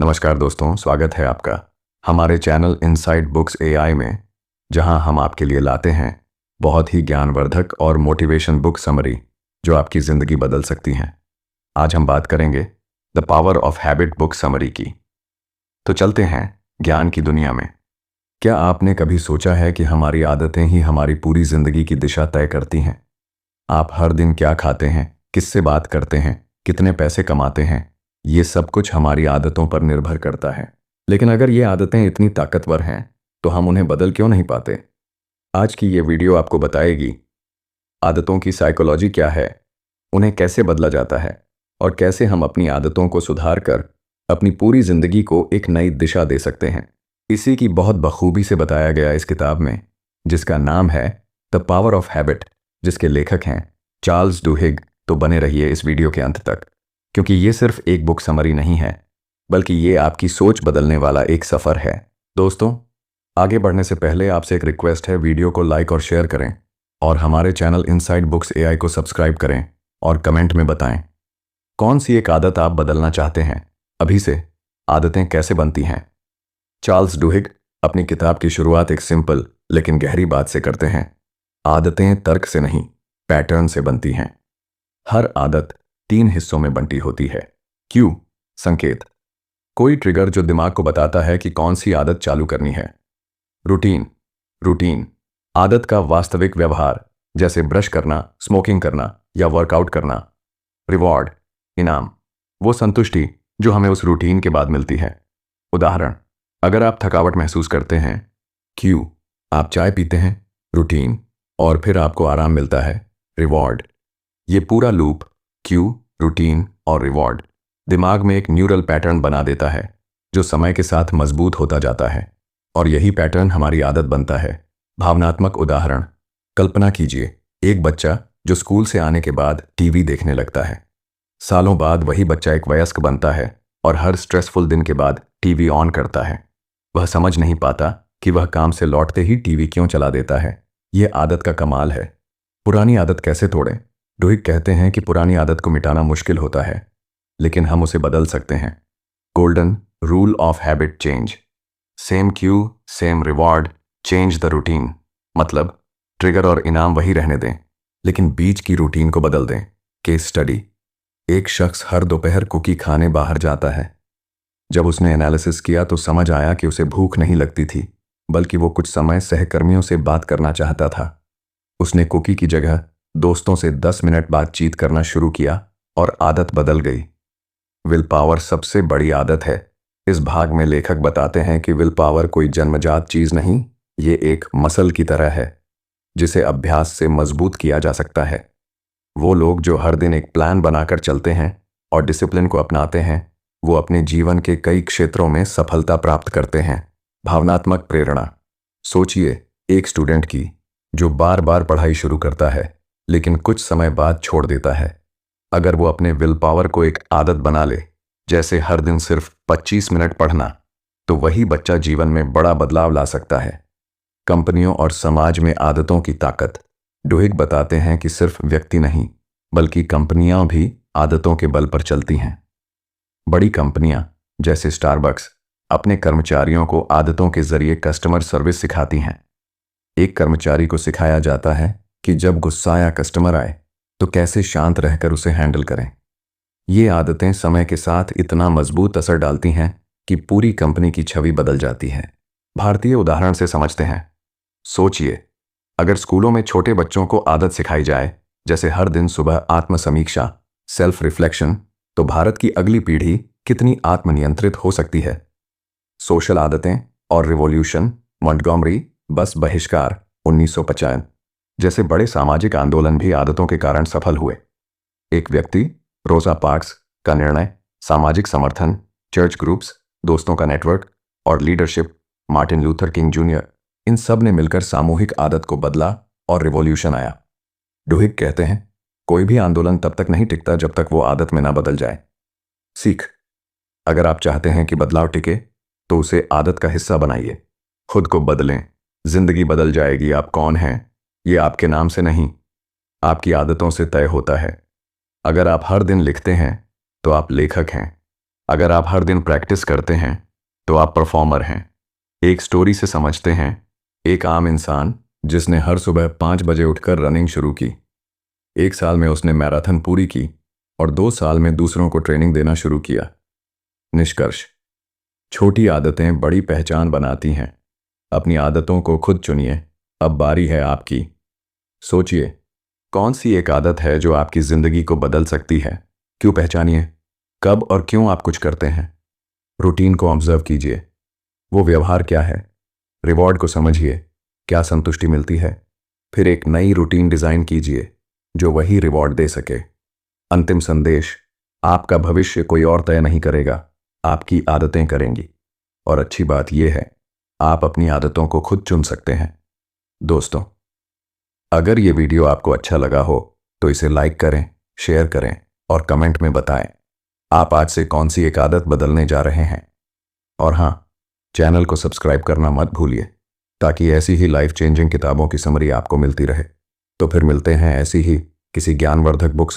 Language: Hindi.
नमस्कार दोस्तों, स्वागत है आपका हमारे चैनल इनसाइड बुक्स एआई में, जहां हम आपके लिए लाते हैं बहुत ही ज्ञानवर्धक और मोटिवेशन बुक समरी जो आपकी ज़िंदगी बदल सकती हैं। आज हम बात करेंगे the power of habit book summary की। तो चलते हैं ज्ञान की दुनिया में। क्या आपने कभी सोचा है कि हमारी आदतें ही हमारी पूरी ज़िंदगी की दिशा तय करती हैं? आप हर दिन क्या खाते हैं, किससे बात करते हैं, कितने पैसे कमाते हैं, ये सब कुछ हमारी आदतों पर निर्भर करता है। लेकिन अगर ये आदतें इतनी ताकतवर हैं तो हम उन्हें बदल क्यों नहीं पाते? आज की ये वीडियो आपको बताएगी आदतों की साइकोलॉजी क्या है, उन्हें कैसे बदला जाता है और कैसे हम अपनी आदतों को सुधार कर अपनी पूरी जिंदगी को एक नई दिशा दे सकते हैं। इसी की बहुत बखूबी से बताया गया इस किताब में, जिसका नाम है द पावर ऑफ हैबिट, जिसके लेखक हैं चार्ल्स डुहिग। तो बने रहिए इस वीडियो के अंत तक, क्योंकि ये सिर्फ एक बुक समरी नहीं है, बल्कि ये आपकी सोच बदलने वाला एक सफ़र है। दोस्तों, आगे बढ़ने से पहले आपसे एक रिक्वेस्ट है, वीडियो को लाइक और शेयर करें और हमारे चैनल इनसाइड बुक्स एआई को सब्सक्राइब करें और कमेंट में बताएं कौन सी एक आदत आप बदलना चाहते हैं। अभी से आदतें कैसे बनती हैं? चार्ल्स डुहिग अपनी किताब की शुरुआत एक सिंपल लेकिन गहरी बात से करते हैं। आदतें तर्क से नहीं, पैटर्न से बनती हैं। हर आदत 3 हिस्सों में बंटी होती है। क्यू, संकेत, कोई ट्रिगर जो दिमाग को बताता है कि कौन सी आदत चालू करनी है। रूटीन, रूटीन, आदत का वास्तविक व्यवहार, जैसे ब्रश करना, स्मोकिंग करना या वर्कआउट करना। रिवॉर्ड, इनाम, वो संतुष्टि जो हमें उस रूटीन के बाद मिलती है। उदाहरण, अगर आप थकावट महसूस करते हैं, क्यू, आप चाय पीते हैं, रूटीन, और फिर आपको आराम मिलता है, रिवॉर्ड। ये पूरा लूप, क्यू, रूटीन और रिवॉर्ड, दिमाग में एक न्यूरल पैटर्न बना देता है जो समय के साथ मजबूत होता जाता है, और यही पैटर्न हमारी आदत बनता है। भावनात्मक उदाहरण, कल्पना कीजिए एक बच्चा जो स्कूल से आने के बाद टीवी देखने लगता है। सालों बाद वही बच्चा एक वयस्क बनता है और हर स्ट्रेसफुल दिन के बाद टीवी ऑन करता है। वह समझ नहीं पाता कि वह काम से लौटते ही टीवी क्यों चला देता है। यह आदत का कमाल है। पुरानी आदत कैसे तोड़ें? डुहिग कहते हैं कि पुरानी आदत को मिटाना मुश्किल होता है, लेकिन हम उसे बदल सकते हैं। Golden rule of habit change, same Q same reward, change the routine. मतलब ट्रिगर और इनाम वही रहने दें, लेकिन बीच की रूटीन को बदल दें। केस स्टडी, एक शख्स हर दोपहर कुकी खाने बाहर जाता है। जब उसने एनालिसिस किया तो समझ आया कि उसे भूख नहीं लगती थी, बल्कि वो कुछ समय सहकर्मियों से बात करना चाहता था। उसने कुकी की जगह दोस्तों से 10 मिनट बातचीत करना शुरू किया और आदत बदल गई। विल पावर सबसे बड़ी आदत है। इस भाग में लेखक बताते हैं कि विल पावर कोई जन्मजात चीज नहीं, ये एक मसल की तरह है जिसे अभ्यास से मजबूत किया जा सकता है। वो लोग जो हर दिन एक प्लान बनाकर चलते हैं और डिसिप्लिन को अपनाते हैं, वो अपने जीवन के कई क्षेत्रों में सफलता प्राप्त करते हैं। भावनात्मक प्रेरणा, सोचिए एक स्टूडेंट की जो बार बार पढ़ाई शुरू करता है लेकिन कुछ समय बाद छोड़ देता है। अगर वो अपने विल पावर को एक आदत बना ले, जैसे हर दिन सिर्फ 25 मिनट पढ़ना, तो वही बच्चा जीवन में बड़ा बदलाव ला सकता है। कंपनियों और समाज में आदतों की ताकत, डुहिग बताते हैं कि सिर्फ व्यक्ति नहीं, बल्कि कंपनियां भी आदतों के बल पर चलती हैं। बड़ी कंपनियां जैसे स्टारबक्स अपने कर्मचारियों को आदतों के जरिए कस्टमर सर्विस सिखाती हैं। एक कर्मचारी को सिखाया जाता है कि जब गुस्साया कस्टमर आए तो कैसे शांत रहकर उसे हैंडल करें। ये आदतें समय के साथ इतना मजबूत असर डालती हैं कि पूरी कंपनी की छवि बदल जाती है। भारतीय उदाहरण से समझते हैं। सोचिए, अगर स्कूलों में छोटे बच्चों को आदत सिखाई जाए, जैसे हर दिन सुबह आत्मसमीक्षा, सेल्फ रिफ्लेक्शन, तो भारत की अगली पीढ़ी कितनी आत्मनियंत्रित हो सकती है। सोशल आदतें और रिवॉल्यूशन, मॉन्टगोमरी बस बहिष्कार 1955 जैसे बड़े सामाजिक आंदोलन भी आदतों के कारण सफल हुए। एक व्यक्ति, रोजा पार्क्स, का निर्णय, सामाजिक समर्थन, चर्च ग्रुप्स, दोस्तों का नेटवर्क और leadership, Martin Luther King junior, इन सब ने मिलकर सामूहिक आदत को बदला और रिवॉल्यूशन आया। डुहिग कहते हैं, कोई भी आंदोलन तब तक नहीं टिकता जब तक वो आदत में ना बदल जाए। सीख, अगर आप चाहते हैं कि बदलाव टिके तो उसे आदत का हिस्सा बनाइए। खुद को बदलें, जिंदगी बदल जाएगी। आप कौन हैं, ये आपके नाम से नहीं, आपकी आदतों से तय होता है। अगर आप हर दिन लिखते हैं तो आप लेखक हैं। अगर आप हर दिन प्रैक्टिस करते हैं तो आप परफॉर्मर हैं। एक स्टोरी से समझते हैं। एक आम इंसान जिसने हर सुबह 5 बजे उठकर रनिंग शुरू की। 1 साल में उसने मैराथन पूरी की और 2 साल में दूसरों को ट्रेनिंग देना शुरू किया। निष्कर्ष: छोटी आदतें बड़ी पहचान बनाती हैं। अपनी आदतों को खुद चुनिए। अब बारी है आपकी। सोचिए, कौन सी एक आदत है जो आपकी जिंदगी को बदल सकती है? क्यों? पहचानिए कब और क्यों आप कुछ करते हैं। रूटीन को ऑब्जर्व कीजिए। वो व्यवहार क्या है? रिवॉर्ड को समझिए, क्या संतुष्टि मिलती है? फिर एक नई रूटीन डिजाइन कीजिए जो वही रिवॉर्ड दे सके। अंतिम संदेश: आपका भविष्य कोई और तय नहीं करेगा, आपकी आदतें करेंगी। और अच्छी बात यह है, आप अपनी आदतों को खुद चुन सकते हैं। दोस्तों, अगर ये वीडियो आपको अच्छा लगा हो तो इसे लाइक करें, शेयर करें और कमेंट में बताएं आप आज से कौन सी एक आदत बदलने जा रहे हैं। और हाँ, चैनल को सब्सक्राइब करना मत भूलिए ताकि ऐसी ही लाइफ चेंजिंग किताबों की समरी आपको मिलती रहे। तो फिर मिलते हैं ऐसी ही किसी ज्ञानवर्धक बुक